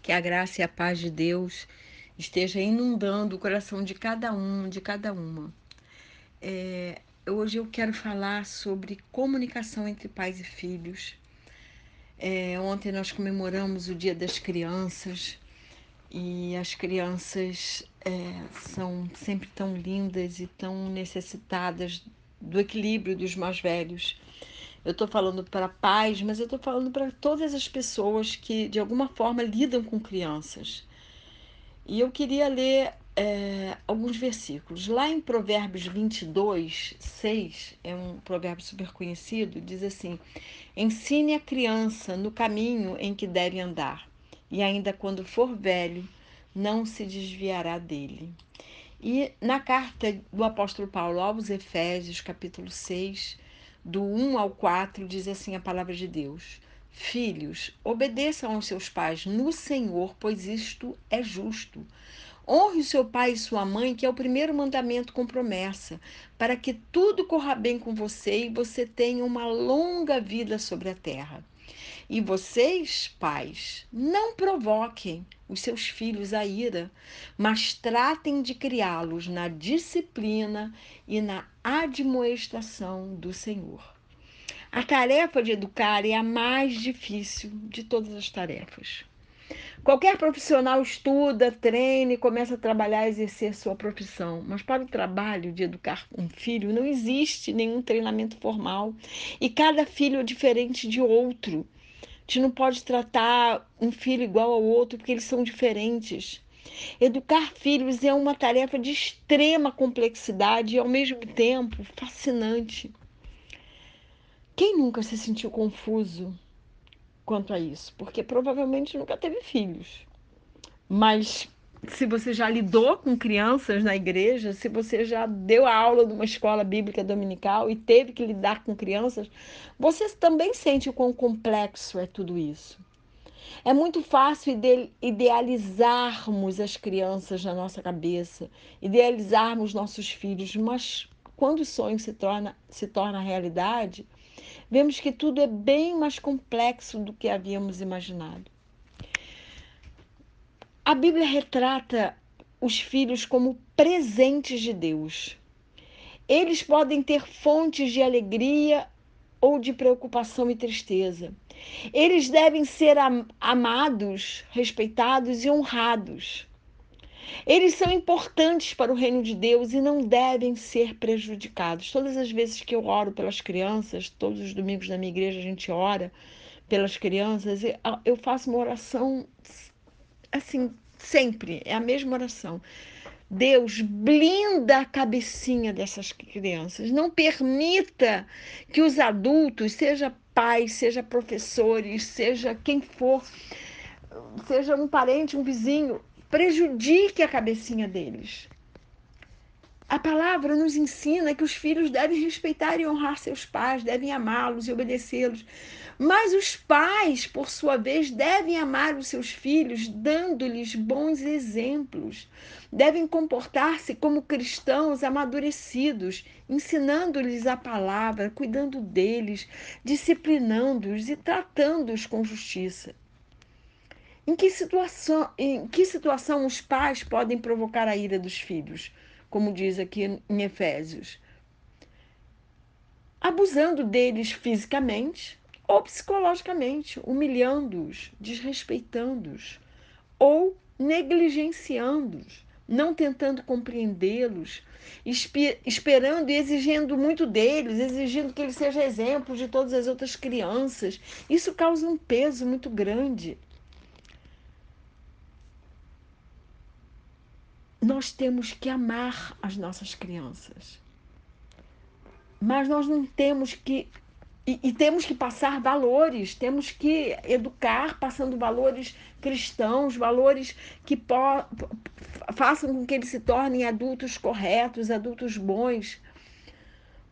Que a graça e a paz de Deus esteja inundando o coração de cada um, de cada uma. Hoje eu quero falar sobre comunicação entre pais e filhos. Ontem nós comemoramos o Dia das Crianças e as crianças são sempre tão lindas e tão necessitadas do equilíbrio dos mais velhos. Eu estou falando para pais, mas eu estou falando para todas as pessoas que de alguma forma lidam com crianças. E eu queria ler alguns versículos. Lá em Provérbios 22, 6, é um provérbio super conhecido, diz assim: ensine a criança no caminho em que deve andar, e ainda quando for velho, não se desviará dele. E na carta do apóstolo Paulo aos Efésios, capítulo 6, do 1 ao 4, diz assim a palavra de Deus: Filhos, obedeçam aos seus pais no Senhor, pois isto é justo. Honre o seu pai e sua mãe, que é o primeiro mandamento com promessa, para que tudo corra bem com você e você tenha uma longa vida sobre a terra. E vocês, pais, não provoquem os seus filhos à ira, mas tratem de criá-los na disciplina e na admoestação do Senhor. A tarefa de educar é a mais difícil de todas as tarefas. Qualquer profissional estuda, treina e começa a trabalhar e exercer sua profissão. Mas para o trabalho de educar um filho não existe nenhum treinamento formal. E cada filho é diferente de outro. A gente não pode tratar um filho igual ao outro porque eles são diferentes. Educar filhos é uma tarefa de extrema complexidade e, ao mesmo tempo, fascinante. Quem nunca se sentiu confuso quanto a isso? Porque provavelmente nunca teve filhos. Mas se você já lidou com crianças na igreja, se você já deu a aula de uma escola bíblica dominical e teve que lidar com crianças, você também sente o quão complexo é tudo isso. É muito fácil idealizarmos as crianças na nossa cabeça, idealizarmos nossos filhos, mas quando o sonho se torna realidade, vemos que tudo é bem mais complexo do que havíamos imaginado. A Bíblia retrata os filhos como presentes de Deus. Eles podem ter fontes de alegria ou de preocupação e tristeza. Eles devem ser amados, respeitados e honrados. Eles são importantes para o reino de Deus e não devem ser prejudicados. Todas as vezes que eu oro pelas crianças, todos os domingos na minha igreja a gente ora pelas crianças, eu faço uma oração assim, sempre, é a mesma oração. Deus, blinda a cabecinha dessas crianças. Não permita que os adultos, seja pais, seja professores, seja quem for, seja um parente, um vizinho, prejudique a cabecinha deles. A palavra nos ensina que os filhos devem respeitar e honrar seus pais, devem amá-los e obedecê-los. Mas os pais, por sua vez, devem amar os seus filhos, dando-lhes bons exemplos. Devem comportar-se como cristãos amadurecidos, ensinando-lhes a palavra, cuidando deles, disciplinando-os e tratando-os com justiça. Em que situação os pais podem provocar a ira dos filhos? Como diz aqui em Efésios, abusando deles fisicamente ou psicologicamente, humilhando-os, desrespeitando-os ou negligenciando-os, não tentando compreendê-los, esperando e exigindo muito deles, exigindo que eles sejam exemplos de todas as outras crianças. Isso causa um peso muito grande. Nós temos que amar as nossas crianças, mas nós não temos que temos que passar valores, temos que educar passando valores cristãos, valores que façam com que eles se tornem adultos corretos, adultos bons.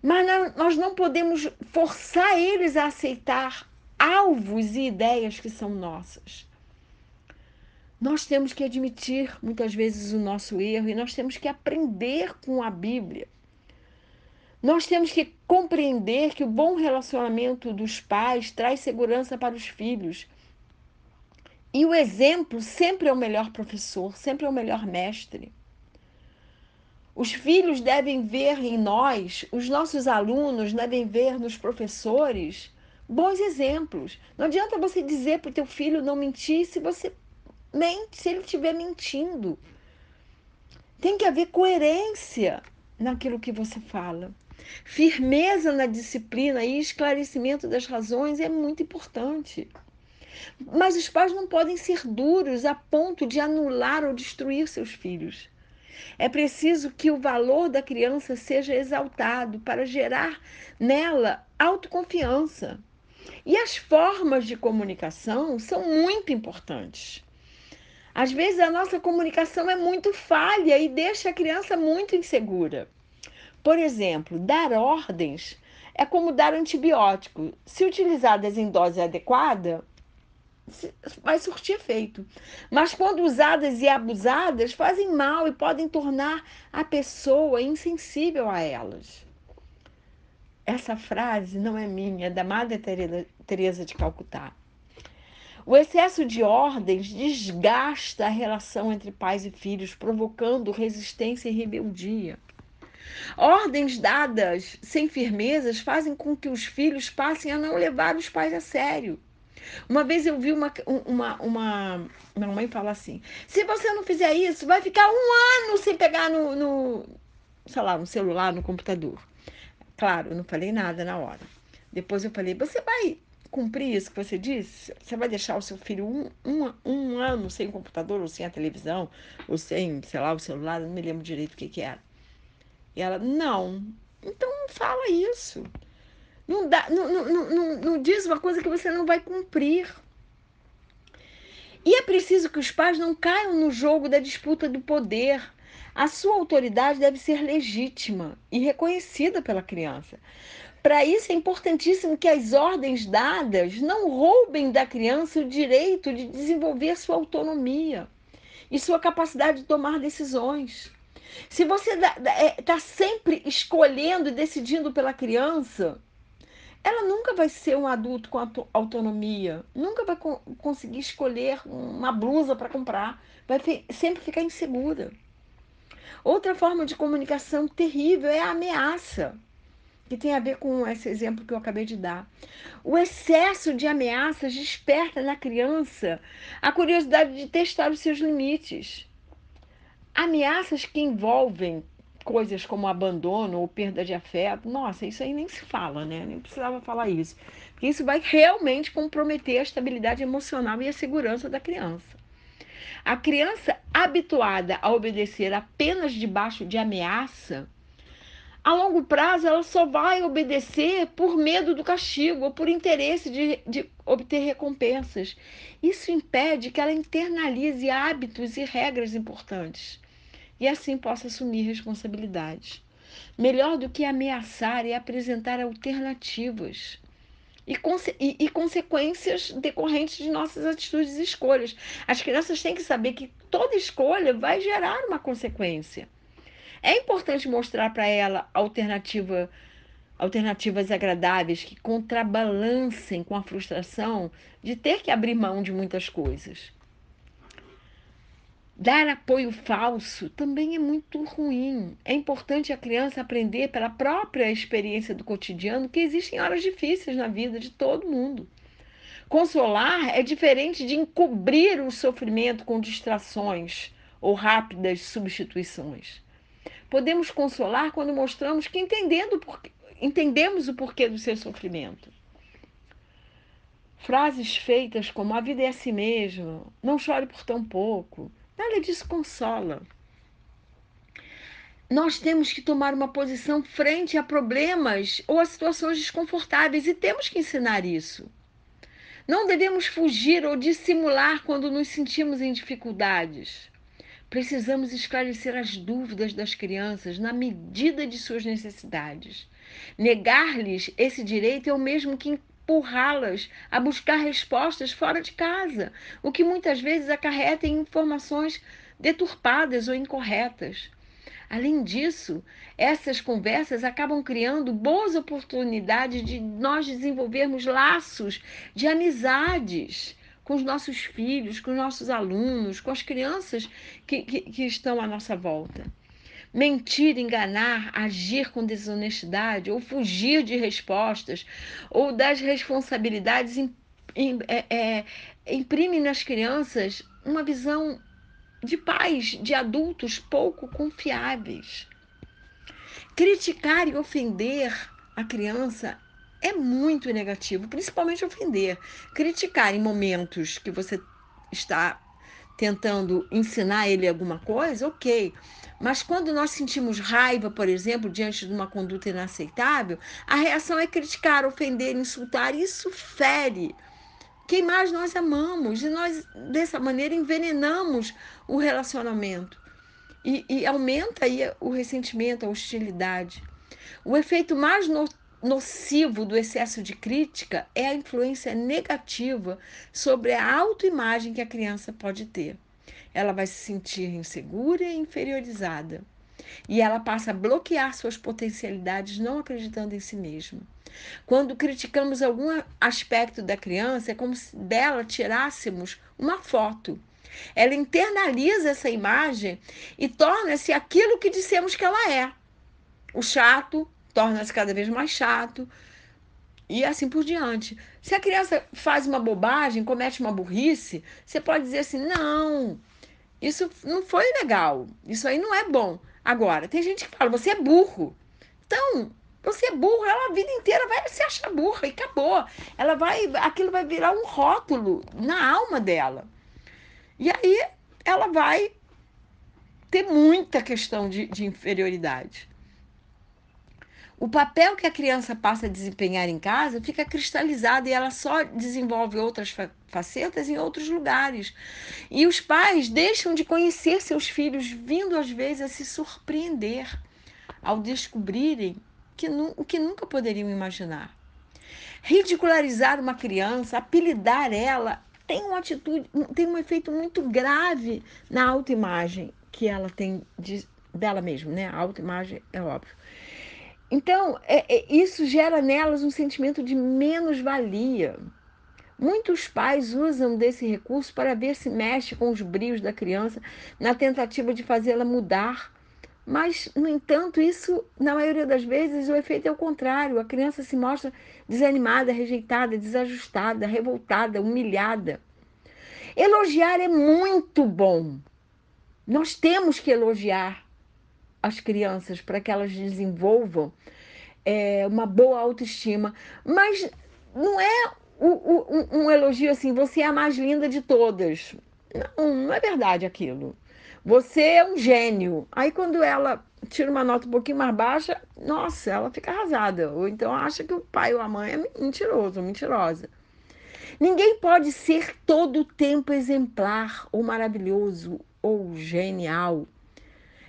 Mas nós não podemos forçar eles a aceitar alvos e ideias que são nossas. Nós temos que admitir muitas vezes o nosso erro e nós temos que aprender com a Bíblia. Nós temos que compreender que o bom relacionamento dos pais traz segurança para os filhos. E o exemplo sempre é o melhor professor, sempre é o melhor mestre. Os filhos devem ver em nós, os nossos alunos devem ver nos professores bons exemplos. Não adianta você dizer para o teu filho não mentir se você mente, se ele estiver mentindo. Tem que haver coerência naquilo que você fala. Firmeza na disciplina e esclarecimento das razões é muito importante. Mas os pais não podem ser duros a ponto de anular ou destruir seus filhos. É preciso que o valor da criança seja exaltado para gerar nela autoconfiança. E as formas de comunicação são muito importantes. Às vezes a nossa comunicação é muito falha e deixa a criança muito insegura. Por exemplo, dar ordens é como dar antibiótico. Se utilizadas em dose adequada, vai surtir efeito. Mas quando usadas e abusadas, fazem mal e podem tornar a pessoa insensível a elas. Essa frase não é minha, é da Madre Teresa de Calcutá. O excesso de ordens desgasta a relação entre pais e filhos, provocando resistência e rebeldia. Ordens dadas sem firmezas fazem com que os filhos passem a não levar os pais a sério. Uma vez eu vi minha mãe falar assim: se você não fizer isso, vai ficar um ano sem pegar sei lá, no celular, no computador. Claro, eu não falei nada na hora. Depois eu falei: você vai cumprir isso que você disse? Você vai deixar o seu filho um ano sem o computador, ou sem a televisão, ou sem, sei lá, o celular? Eu não me lembro direito o que que era. E ela: não. Então não fala isso. Não, dá, não diz uma coisa que você não vai cumprir. E é preciso que os pais não caiam no jogo da disputa do poder. A sua autoridade deve ser legítima e reconhecida pela criança. Para isso é importantíssimo que as ordens dadas não roubem da criança o direito de desenvolver sua autonomia e sua capacidade de tomar decisões. Se você está sempre escolhendo e decidindo pela criança, ela nunca vai ser um adulto com autonomia, nunca vai conseguir escolher uma blusa para comprar, vai sempre ficar insegura. Outra forma de comunicação terrível é a ameaça, que tem a ver com esse exemplo que eu acabei de dar. O excesso de ameaças desperta na criança a curiosidade de testar os seus limites. Ameaças que envolvem coisas como abandono ou perda de afeto, nossa, isso aí nem se fala, né? Nem precisava falar isso. Porque isso vai realmente comprometer a estabilidade emocional e a segurança da criança. A criança habituada a obedecer apenas debaixo de ameaça, a longo prazo ela só vai obedecer por medo do castigo ou por interesse de obter recompensas. Isso impede que ela internalize hábitos e regras importantes e assim possa assumir responsabilidades. Melhor do que ameaçar é apresentar alternativas e consequências decorrentes de nossas atitudes e escolhas. As crianças têm que saber que toda escolha vai gerar uma consequência. É importante mostrar para ela alternativas agradáveis que contrabalancem com a frustração de ter que abrir mão de muitas coisas. Dar apoio falso também é muito ruim. É importante a criança aprender pela própria experiência do cotidiano que existem horas difíceis na vida de todo mundo. Consolar é diferente de encobrir o sofrimento com distrações ou rápidas substituições. Podemos consolar quando mostramos que entendemos o porquê do seu sofrimento. Frases feitas como a vida é assim mesmo, não chore por tão pouco, nada disso consola. Nós temos que tomar uma posição frente a problemas ou a situações desconfortáveis e temos que ensinar isso. Não devemos fugir ou dissimular quando nos sentimos em dificuldades. Precisamos esclarecer as dúvidas das crianças na medida de suas necessidades. Negar-lhes esse direito é o mesmo que empurrá-las a buscar respostas fora de casa, o que muitas vezes acarreta em informações deturpadas ou incorretas. Além disso, essas conversas acabam criando boas oportunidades de nós desenvolvermos laços de amizades com os nossos filhos, com os nossos alunos, com as crianças que estão à nossa volta. Mentir, enganar, agir com desonestidade ou fugir de respostas ou das responsabilidades imprime nas crianças uma visão de pais, de adultos pouco confiáveis. Criticar e ofender a criança é muito negativo, principalmente ofender. Criticar em momentos que você está tentando ensinar ele alguma coisa, ok. Mas quando nós sentimos raiva, por exemplo, diante de uma conduta inaceitável, a reação é criticar, ofender, insultar. Isso fere quem mais nós amamos. E nós, dessa maneira, envenenamos o relacionamento. E aumenta aí o ressentimento, a hostilidade. O efeito mais nocivo do excesso de crítica é a influência negativa sobre a autoimagem que a criança pode ter. Ela vai se sentir insegura e inferiorizada. E ela passa a bloquear suas potencialidades, não acreditando em si mesma. Quando criticamos algum aspecto da criança, é como se dela tirássemos uma foto. Ela internaliza essa imagem e torna-se aquilo que dissemos que ela é. O chato torna-se cada vez mais chato e assim por diante. Se a criança faz uma bobagem, comete uma burrice, você pode dizer assim: não, isso não foi legal, isso aí não é bom. Agora, tem gente que fala: você é burro. Então, você é burro, ela a vida inteira vai se achar burra e acabou. Aquilo vai virar um rótulo na alma dela. E aí ela vai ter muita questão de inferioridade. O papel que a criança passa a desempenhar em casa fica cristalizado e ela só desenvolve outras facetas em outros lugares. E os pais deixam de conhecer seus filhos, vindo às vezes a se surpreender ao descobrirem o que nunca poderiam imaginar. Ridicularizar uma criança, apelidar ela, tem um efeito muito grave na autoimagem que ela tem dela mesma, né? A autoimagem é óbvio. Então, isso gera nelas um sentimento de menos-valia. Muitos pais usam desse recurso para ver se mexe com os brios da criança na tentativa de fazê-la mudar. Mas, no entanto, isso, na maioria das vezes, o efeito é o contrário. A criança se mostra desanimada, rejeitada, desajustada, revoltada, humilhada. Elogiar é muito bom. Nós temos que elogiar as crianças para que elas desenvolvam uma boa autoestima. Mas não é um elogio assim: você é a mais linda de todas. Não, não é verdade aquilo. Você é um gênio. Aí quando ela tira uma nota um pouquinho mais baixa, nossa, ela fica arrasada. Ou então acha que o pai ou a mãe é mentiroso, mentirosa. Ninguém pode ser todo o tempo exemplar, ou maravilhoso, ou genial.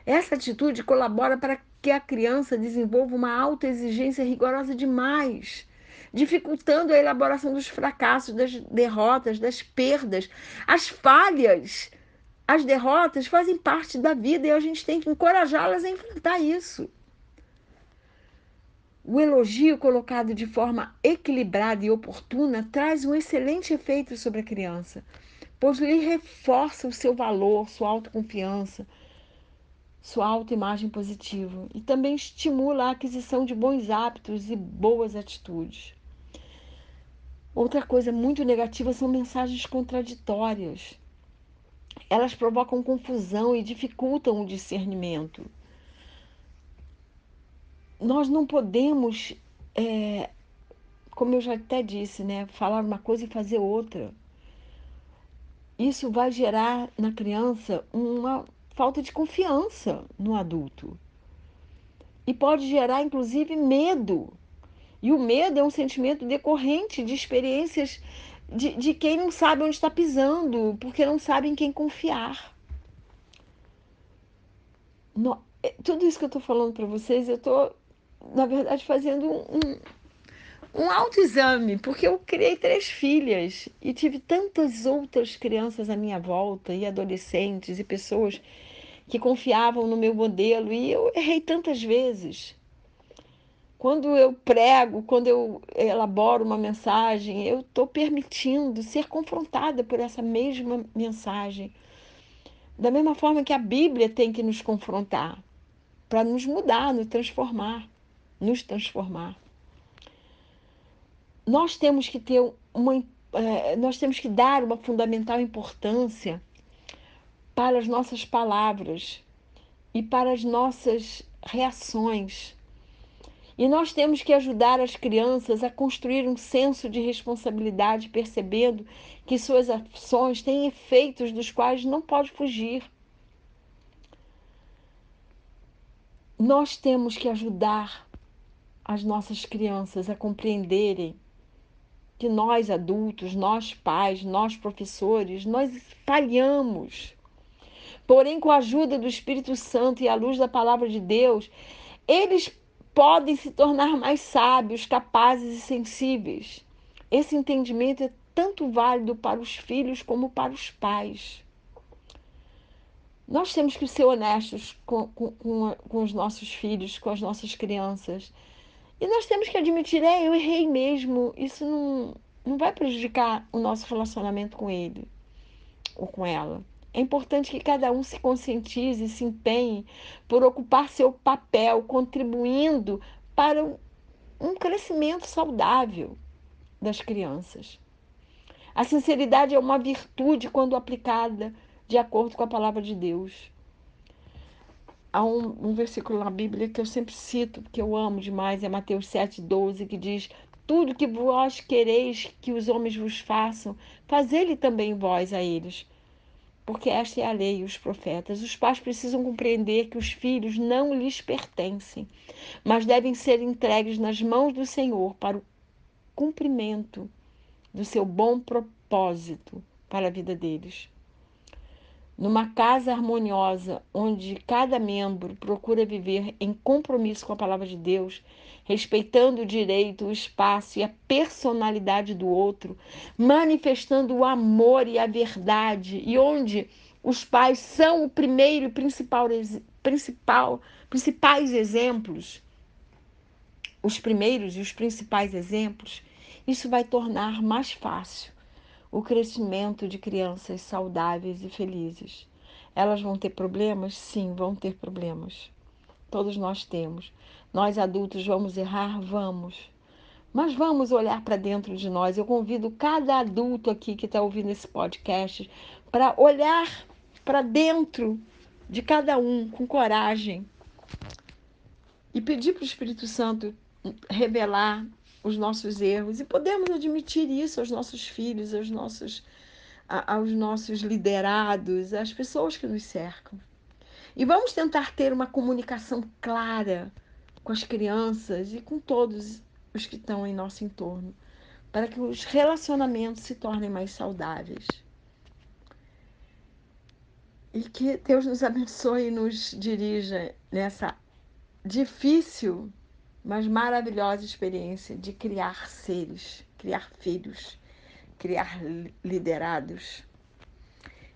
Essa atitude colabora para que a criança desenvolva uma autoexigência rigorosa demais, dificultando a elaboração dos fracassos, das derrotas, das perdas. As falhas, as derrotas fazem parte da vida e a gente tem que encorajá-las a enfrentar isso. O elogio colocado de forma equilibrada e oportuna traz um excelente efeito sobre a criança, pois lhe reforça o seu valor, sua autoconfiança, sua autoimagem positiva e também estimula a aquisição de bons hábitos e boas atitudes. Outra coisa muito negativa são mensagens contraditórias. Elas provocam confusão e dificultam o discernimento. Nós não podemos, como eu já até disse, né, falar uma coisa e fazer outra. Isso vai gerar na criança uma falta de confiança no adulto. E pode gerar, inclusive, medo. E o medo é um sentimento decorrente de experiências de quem não sabe onde está pisando, porque não sabe em quem confiar. Tudo isso que eu estou falando para vocês, eu estou, na verdade, fazendo um autoexame, porque eu criei 3 filhas e tive tantas outras crianças à minha volta, e adolescentes, e pessoas que confiavam no meu modelo, e eu errei tantas vezes. Quando eu prego, quando eu elaboro uma mensagem, eu estou permitindo ser confrontada por essa mesma mensagem. Da mesma forma que a Bíblia tem que nos confrontar, para nos mudar, nos transformar. Nós temos que ter nós temos que dar uma fundamental importância para as nossas palavras e para as nossas reações. E nós temos que ajudar as crianças a construir um senso de responsabilidade, percebendo que suas ações têm efeitos dos quais não pode fugir. Nós temos que ajudar as nossas crianças a compreenderem que nós adultos, nós pais, nós professores, nós falhamos. Porém, com a ajuda do Espírito Santo e à luz da palavra de Deus, eles podem se tornar mais sábios, capazes e sensíveis. Esse entendimento é tanto válido para os filhos como para os pais. Nós temos que ser honestos com os nossos filhos, com as nossas crianças. E nós temos que admitir, eu errei mesmo. Isso não vai prejudicar o nosso relacionamento com ele ou com ela. É importante que cada um se conscientize e se empenhe por ocupar seu papel, contribuindo para um crescimento saudável das crianças. A sinceridade é uma virtude quando aplicada de acordo com a palavra de Deus. Há um versículo na Bíblia que eu sempre cito, que eu amo demais, é Mateus 7,12, que diz: tudo que vós quereis que os homens vos façam, fazei-lhe também vós a eles. Porque esta é a lei e os profetas. Os pais precisam compreender que os filhos não lhes pertencem, mas devem ser entregues nas mãos do Senhor para o cumprimento do seu bom propósito para a vida deles. Numa casa harmoniosa, onde cada membro procura viver em compromisso com a palavra de Deus, respeitando o direito, o espaço e a personalidade do outro, manifestando o amor e a verdade, e onde os pais são o primeiro e principais exemplos, os primeiros e os principais exemplos, isso vai tornar mais fácil o crescimento de crianças saudáveis e felizes. Elas vão ter problemas? Sim, vão ter problemas. Todos nós temos. Nós adultos vamos errar? Vamos. Mas vamos olhar para dentro de nós. Eu convido cada adulto aqui que está ouvindo esse podcast para olhar para dentro de cada um com coragem e pedir para o Espírito Santo revelar os nossos erros e podemos admitir isso aos nossos filhos, aos nossos liderados, às pessoas que nos cercam. E vamos tentar ter uma comunicação clara com as crianças e com todos os que estão em nosso entorno, para que os relacionamentos se tornem mais saudáveis. E que Deus nos abençoe e nos dirija nessa difícil, mas maravilhosa experiência de criar seres, criar filhos, criar liderados.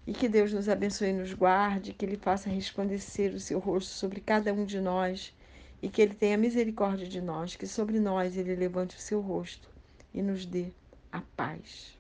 E que Deus nos abençoe e nos guarde, que Ele faça resplandecer o seu rosto sobre cada um de nós e que Ele tenha misericórdia de nós, que sobre nós Ele levante o seu rosto e nos dê a paz.